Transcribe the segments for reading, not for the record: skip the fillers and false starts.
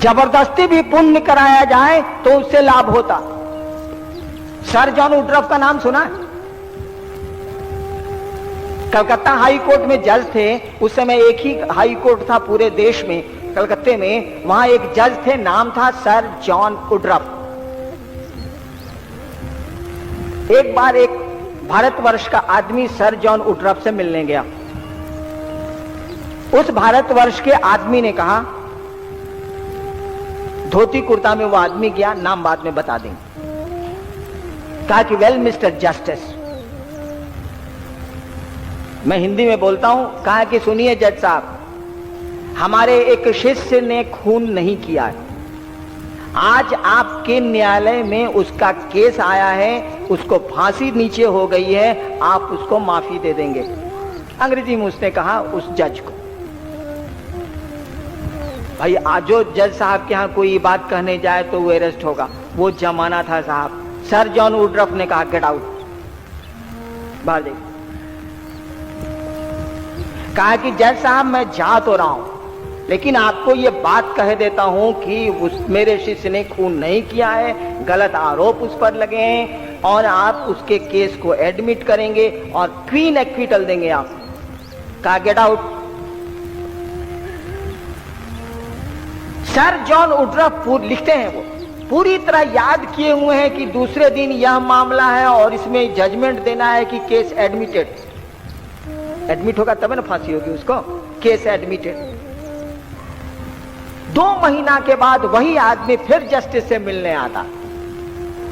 जबरदस्ती भी पुण्य कराया जाए तो उससे लाभ होता। सर जॉन वुडरॉफ का नाम सुना है? कलकत्ता हाई कोर्ट में जज थे। उस समय एक ही हाई कोर्ट था पूरे देश में, कलकत्ते में। वहां एक जज थे, नाम था सर जॉन वुडरॉफ। एक बार एक भारतवर्ष का आदमी सर जॉन वुडरॉफ से मिलने गया। उस भारतवर्ष के आदमी ने कहा, धोती कुर्ता में वो आदमी गया, नाम बाद में बता देंगे। कहा कि वेल मिस्टर जस्टिस, मैं हिंदी में बोलता हूं। कहा कि सुनिए जज साहब, हमारे एक शिष्य ने खून नहीं किया है। आज आपके न्यायालय में उसका केस आया है, उसको फांसी नीचे हो गई है, आप उसको माफी दे देंगे? अंग्रेजी में उसने कहा उस जज को। भाई आज जो जज साहब के यहां कोई बात कहने जाए तो वो अरेस्ट होगा। वो जमाना था साहब। सर जॉन वुडरॉफ ने कहा गेट आउट, बाहर जाइए। कहा कि जज साहब मैं जा तो रहा हूं, लेकिन आपको ये बात कह देता हूं कि उस मेरे शिष्य ने खून नहीं किया है, गलत आरोप उस पर लगे हैं और आप उसके केस को एडमिट करेंगे और क्वीन एक्विटल देंगे आप। कहा गेट आउट। सर जॉन वुडरॉफ लिखते हैं, वो पूरी तरह याद किए हुए हैं कि दूसरे दिन यह मामला है और इसमें जजमेंट देना है कि केस एडमिटेड। एडमिट होगा तब ना फांसी होगी उसको। Case admitted. 2 महीना के बाद वही आदमी फिर जस्टिस से मिलने आता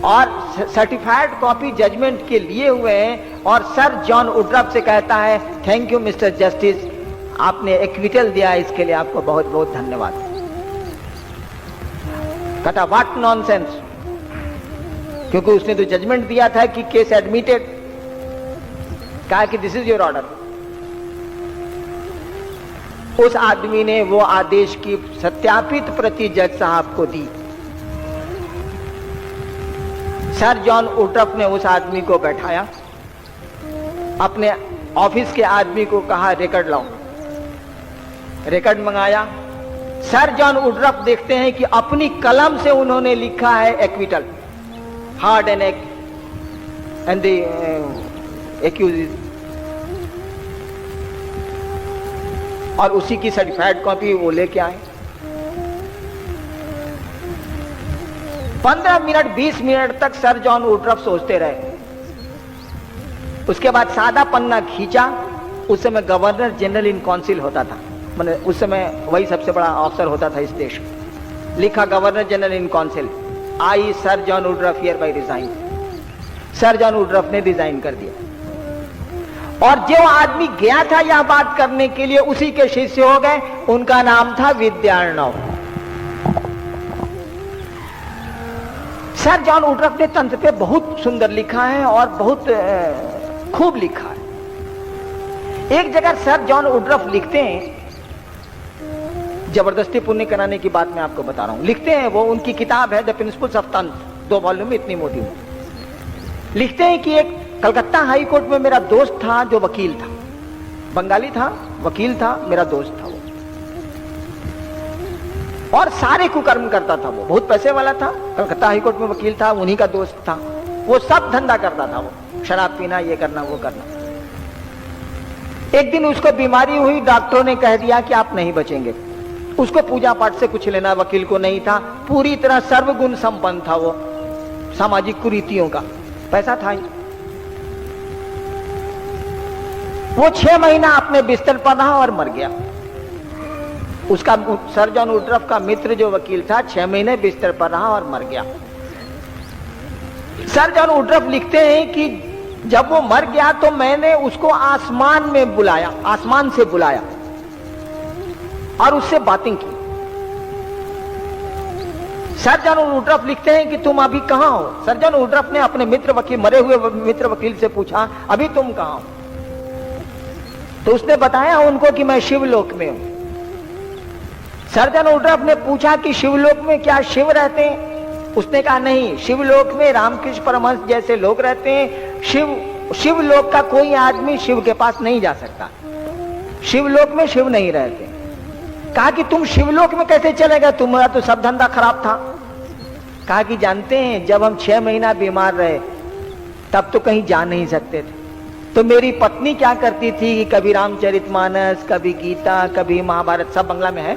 और सर्टिफाइड कॉपी जजमेंट के लिए हुए हैं और सर जॉन वुडरॉफ से कहता है थैंक यू मिस्टर जस्टिस, आपने एक्विटल दिया, इसके लिए आपको बहुत बहुत धन्यवाद। कहता व्हाट नॉनसेंस, क्योंकि उसने तो जजमेंट दिया था कि केस एडमिटेड। कहा कि दिस इज योर ऑर्डर। उस आदमी ने वो आदेश की सत्यापित प्रति जज साहब को दी। सर जॉन वुडरॉफ ने उस आदमी को बैठाया, अपने ऑफिस के आदमी को कहा रिकॉर्ड लाओ। रिकॉर्ड मंगाया। सर जॉन वुडरॉफ देखते हैं कि अपनी कलम से उन्होंने लिखा है acquittal, hard and the accused, और उसी की सर्टिफाइड कॉपी वो लेके आए। 15 मिनट 20 मिनट तक सर जॉन वुडरॉफ सोचते रहे। उसके बाद सादा पन्ना खींचा। उस समय गवर्नर जनरल इन काउंसिल होता था, मैंने उस समय वही सबसे बड़ा अफसर होता था इस देश में। लिखा governor general in council, I sir John Woodroffe hereby resign. Sir John Woodroffe ने रिजाइन कर दिया। और जो आदमी गया था यह बात करने के लिए उसी के शिष्य हो गए। उनका नाम था विद्यार्णव। सर जॉन वुडरॉफ ने तंत्र पे बहुत सुंदर लिखा है और बहुत खूब लिखा है। एक जगह सर जॉन वुडरॉफ लिखते हैं, जबरदस्ती पुण्य कराने की बात मैं आपको बता रहा हूं। लिखते हैं, वो उनकी किताब है द प्रिंसिपल्स ऑफ तंत्र, 2 वॉल्यूम में, इतनी मोटी। लिखते हैं कि एक कलकत्ता हाई कोर्ट में मेरा दोस्त था जो वकील था, बंगाली था, वकील था, मेरा दोस्त था वो, और सारे कुकर्म करता था। वो बहुत पैसे वाला था, कलकत्ता हाई कोर्ट में वकील था, उन्हीं का दोस्त था। वो सब धंधा करता था, वो शराब पीना, ये करना वो करना। एक दिन उसको बीमारी हुई, डॉक्टरों ने कह दिया कि आप नहीं बचेंगे। उसको पूजा पाठ से कुछ लेना वकील को नहीं था, पूरी तरह सर्वगुण संपन्न था वो, सामाजिक कुरीतियों का पैसा था ही। वो 6 महीना अपने बिस्तर पर रहा और मर गया। उसका सर जॉन वुडरॉफ का मित्र जो वकील था 6 महीने बिस्तर पर रहा और मर गया। सर जॉन वुडरॉफ लिखते हैं कि जब वो मर गया तो मैंने उसको आसमान में बुलाया, आसमान से बुलाया और उससे बातें की। सर जॉन वुडरॉफ लिखते हैं कि तुम अभी कहां हो? सर जॉन वुडरॉफ ने अपने मित्र वकील, मरे हुए मित्र वकील से पूछा अभी तुम कहां हो? तो उसने बताया उनको कि मैं शिवलोक में हूं। सर जॉन वुडरॉफ ने पूछा कि शिवलोक में क्या शिव रहते हैं? उसने कहा नहीं, शिवलोक में रामकृष्ण परमहंस जैसे लोग रहते हैं। शिवलोक का कोई आदमी शिव के पास नहीं जा सकता, शिवलोक में शिव नहीं रहते। कहा कि तुम शिवलोक में कैसे चले गए, तुम्हारा तो सब धंधा खराब था। कहा कि जानते हैं जब हम 6 महीना बीमार रहे तब तो कहीं जा नहीं सकते थे, तो मेरी पत्नी क्या करती थी कि कभी रामचरितमानस, कभी गीता, कभी महाभारत, सब बंगला में है,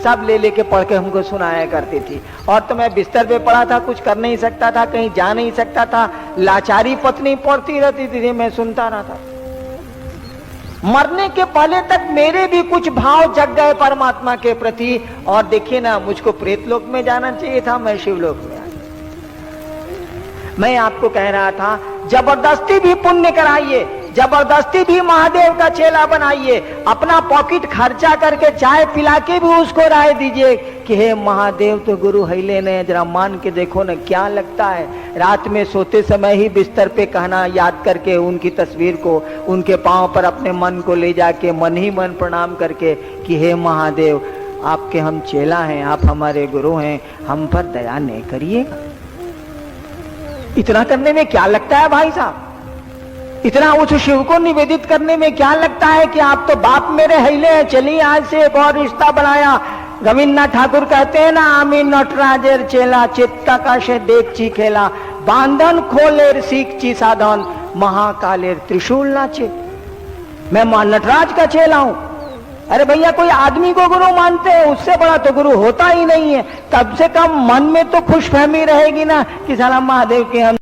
सब ले लेके पढ़ के हमको सुनाया करती थी। और तो मैं बिस्तर पे पड़ा था, कुछ कर नहीं सकता था, कहीं जा नहीं सकता था, लाचारी पत्नी पढ़ती रहती थी, मैं सुनता रहता। मरने के पहले तक मेरे भी कुछ भाव जग गए परमात्मा के प्रति, और देखिए ना, मुझको प्रेतलोक में जाना चाहिए था, मैं शिवलोक में आ गया। मैं आपको कह रहा था, जबरदस्ती भी पुण्य कराइए, जबरदस्ती भी महादेव का चेला बनाइए, अपना पॉकेट खर्चा करके चाय पिला के भी उसको राय दीजिए कि हे महादेव तो गुरु हैले ने, जरा मान के देखो ना क्या लगता है। रात में सोते समय ही बिस्तर पे कहना, याद करके उनकी तस्वीर को, उनके पांव पर अपने मन को ले जाके मन ही मन प्रणाम करके कि हे महादेव आपके हम चेला हैं, आप हमारे गुरु हैं, हम पर दया नहीं करिएगा। इतना करने में क्या लगता है भाई साहब, इतना उस शिव को निवेदित करने में क्या लगता है कि आप तो बाप मेरे हैले हैं, चलिए आज से एक और रिश्ता बनाया। रविन्द्रनाथ ठाकुर कहते हैं ना, आमी नटराजेर चेला, चित्ताकाशे देखची खेला, बांधन खोलेर सीखची साधन, महाकालेर त्रिशूल नाचे। मैं नटराज का चेला हूं। अरे भैया, कोई आदमी को गुरु मानते हैं, उससे बड़ा तो गुरु होता ही नहीं है। कम से कम मन में तो खुशफहमी रहेगी ना कि साला महादेव के हम